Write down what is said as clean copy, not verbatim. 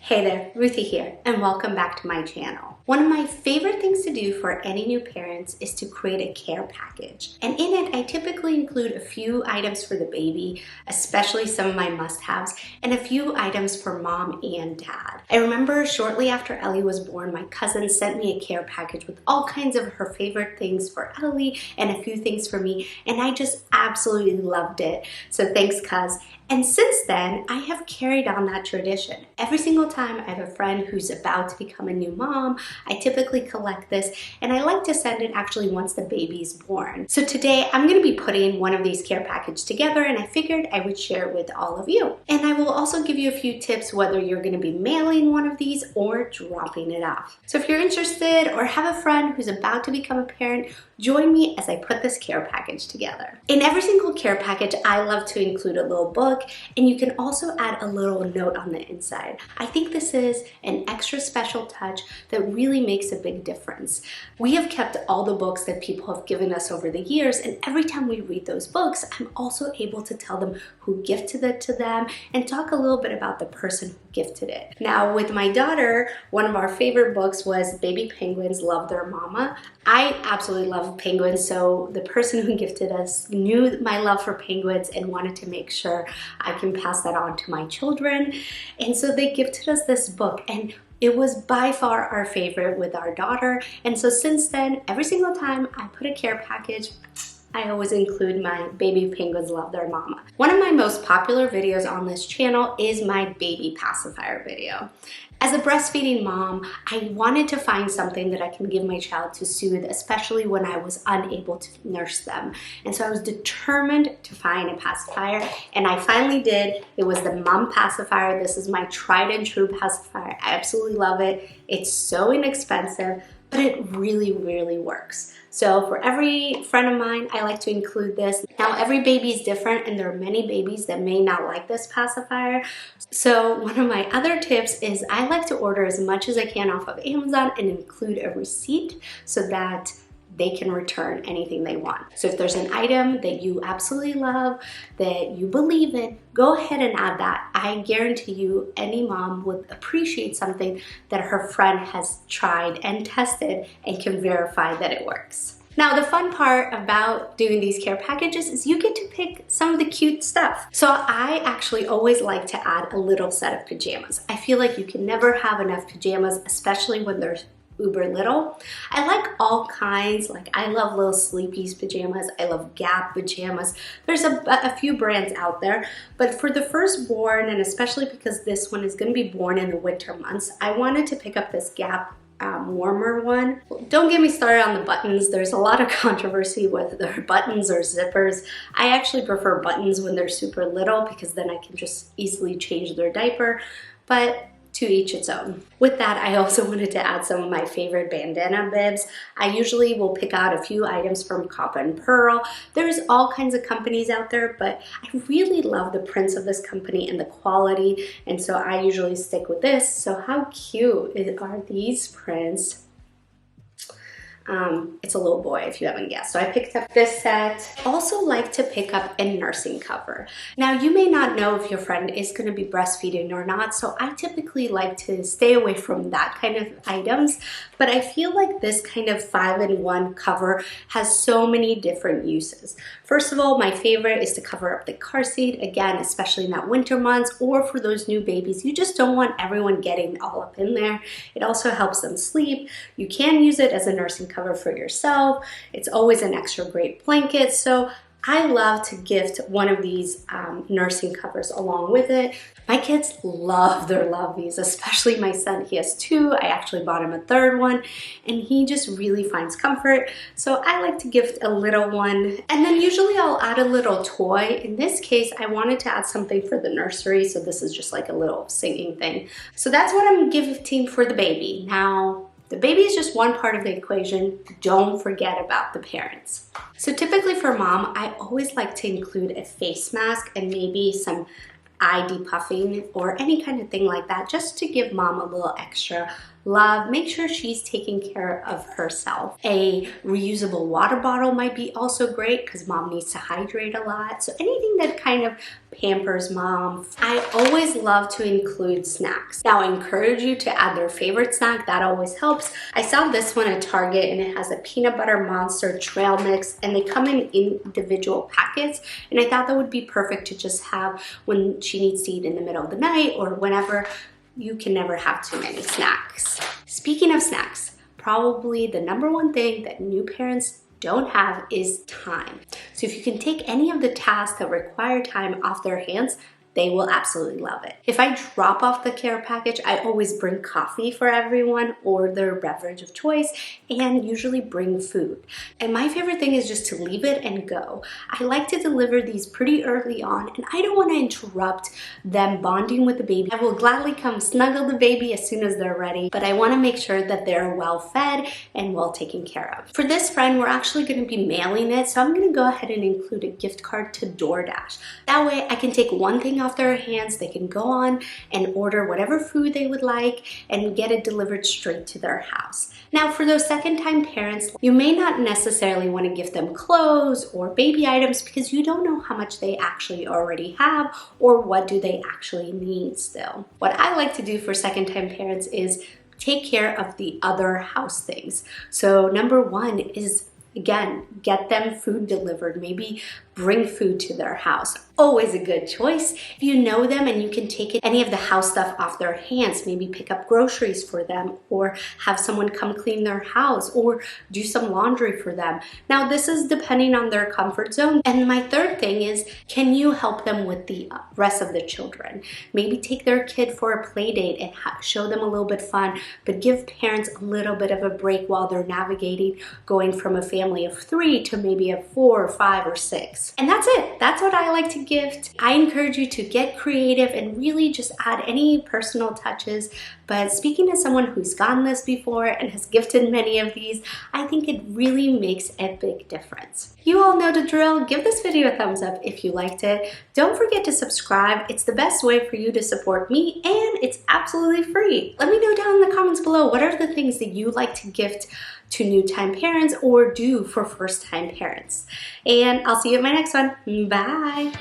Hey there, Ruthie here, and welcome back to my channel. One of my favorite things to do for any new parents is to create a care package. And in it, I typically include a few items for the baby, especially some of my must-haves, and a few items for mom and dad. I remember shortly after Ellie was born, my cousin sent me a care package with all kinds of her favorite things for Ellie and a few things for me, and I just absolutely loved it. So thanks, cuz. And since then, I have carried on that tradition. Every single time I have a friend who's about to become a new mom, I typically collect this, and I like to send it actually once the baby's born. So today I'm going to be putting one of these care packages together, and I figured I would share it with all of you. And I will also give you a few tips whether you're going to be mailing one of these or dropping it off. So if you're interested or have a friend who's about to become a parent, join me as I put this care package together. In every single care package, I love to include a little book, and you can also add a little note on the inside. I think this is an extra special touch that really makes a big difference. We have kept all the books that people have given us over the years, and every time we read those books, I'm also able to tell them who gifted it to them and talk a little bit about the person who gifted it. Now, with my daughter, one of our favorite books was Baby Penguins Love Their Mama. I absolutely love penguins, so the person who gifted us knew my love for penguins and wanted to make sure I can pass that on to my children. And so they gifted us this book, and it was by far our favorite with our daughter. And so since then, every single time I put a care package, I always include my Baby Penguins Love Their Mama. One of my most popular videos on this channel is my baby pacifier video. As a breastfeeding mom, I wanted to find something that I can give my child to soothe, especially when I was unable to nurse them. And so I was determined to find a pacifier, and I finally did. It was the Mom Pacifier. This is my tried and true pacifier. I absolutely love it. It's so inexpensive, but it really, really works. So for every friend of mine, I like to include this. Now, every baby is different, and there are many babies that may not like this pacifier. So one of my other tips is I like to order as much as I can off of Amazon and include a receipt so that they can return anything they want. So if there's an item that you absolutely love, that you believe in, go ahead and add that. I guarantee you any mom would appreciate something that her friend has tried and tested and can verify that it works. Now, the fun part about doing these care packages is you get to pick some of the cute stuff. So I actually always like to add a little set of pajamas. I feel like you can never have enough pajamas, especially when they're uber little. I like all kinds. Like, I love Little Sleepy's pajamas. I love Gap pajamas. There's a few brands out there, but for the firstborn, and especially because this one is going to be born in the winter months, I wanted to pick up this Gap warmer one. Don't get me started on the buttons. There's a lot of controversy whether they're buttons or zippers. I actually prefer buttons when they're super little because then I can just easily change their diaper, but to each its own. With that, I also wanted to add some of my favorite bandana bibs. I usually will pick out a few items from Coppa and Pearl. There's all kinds of companies out there, but I really love the prints of this company and the quality, and so I usually stick with this. So how cute are these prints? It's a little boy, if you haven't guessed. So I picked up this set. Also like to pick up a nursing cover. Now, you may not know if your friend is going to be breastfeeding or not, so I typically like to stay away from that kind of items, but I feel like this kind of 5-in-1 cover has so many different uses. First of all, my favorite is to cover up the car seat, again, especially in that winter months, or for those new babies. You just don't want everyone getting all up in there. It also helps them sleep. You can use it as a nursing cover for yourself. It's always an extra great blanket. So I love to gift one of these nursing covers along with it. My kids love their loveies, especially my son. He has 2. I actually bought him a 3rd one, and he just really finds comfort. So I like to gift a little one, and then usually I'll add a little toy. In this case, I wanted to add something for the nursery, so this is just like a little singing thing. So that's what I'm gifting for the baby. Now, the baby is just one part of the equation. Don't forget about the parents. So typically for mom, I always like to include a face mask and maybe some eye depuffing or any kind of thing like that, just to give mom a little extra love. Make sure she's taking care of herself. A reusable water bottle might be also great because mom needs to hydrate a lot. So anything that kind of Pampers mom. I always love to include snacks. Now I encourage you to add their favorite snack. That always helps. I saw this one at Target and it has a peanut butter monster trail mix and they come in individual packets, and I thought that would be perfect to just have when she needs to eat in the middle of the night or whenever. You can never have too many snacks. Speaking of snacks, probably the number one thing that new parents don't have is time. So if you can take any of the tasks that require time off their hands, they will absolutely love it. If I drop off the care package, I always bring coffee for everyone or their beverage of choice, and usually bring food. And my favorite thing is just to leave it and go. I like to deliver these pretty early on, and I don't want to interrupt them bonding with the baby. I will gladly come snuggle the baby as soon as they're ready, but I want to make sure that they're well fed and well taken care of. For this friend, we're actually going to be mailing it, so I'm going to go ahead and include a gift card to DoorDash. That way I can take one thing off their hands, they can go on and order whatever food they would like and get it delivered straight to their house. Now for those second-time parents, you may not necessarily want to gift them clothes or baby items because you don't know how much they actually already have or what do they actually need still. What I like to do for second-time parents is take care of the other house things. So number one is, again, get them food delivered. Maybe bring food to their house. Always a good choice. If you know them and you can take any of the house stuff off their hands, maybe pick up groceries for them or have someone come clean their house or do some laundry for them. Now this is depending on their comfort zone. And my third thing is, can you help them with the rest of the children? Maybe take their kid for a play date and show them a little bit fun, but give parents a little bit of a break while they're navigating going from a family of 3 to maybe a 4 or 5 or 6. And that's it. That's what I like to gift. I encourage you to get creative and really just add any personal touches. But speaking as someone who's gotten this before and has gifted many of these, I think it really makes a big difference. You all know the drill. Give this video a thumbs up if you liked it. Don't forget to subscribe. It's the best way for you to support me, and it's absolutely free. Let me know down in the comments below, what are the things that you like to gift to new-time parents or do for first-time parents? And I'll see you at my next one. Bye.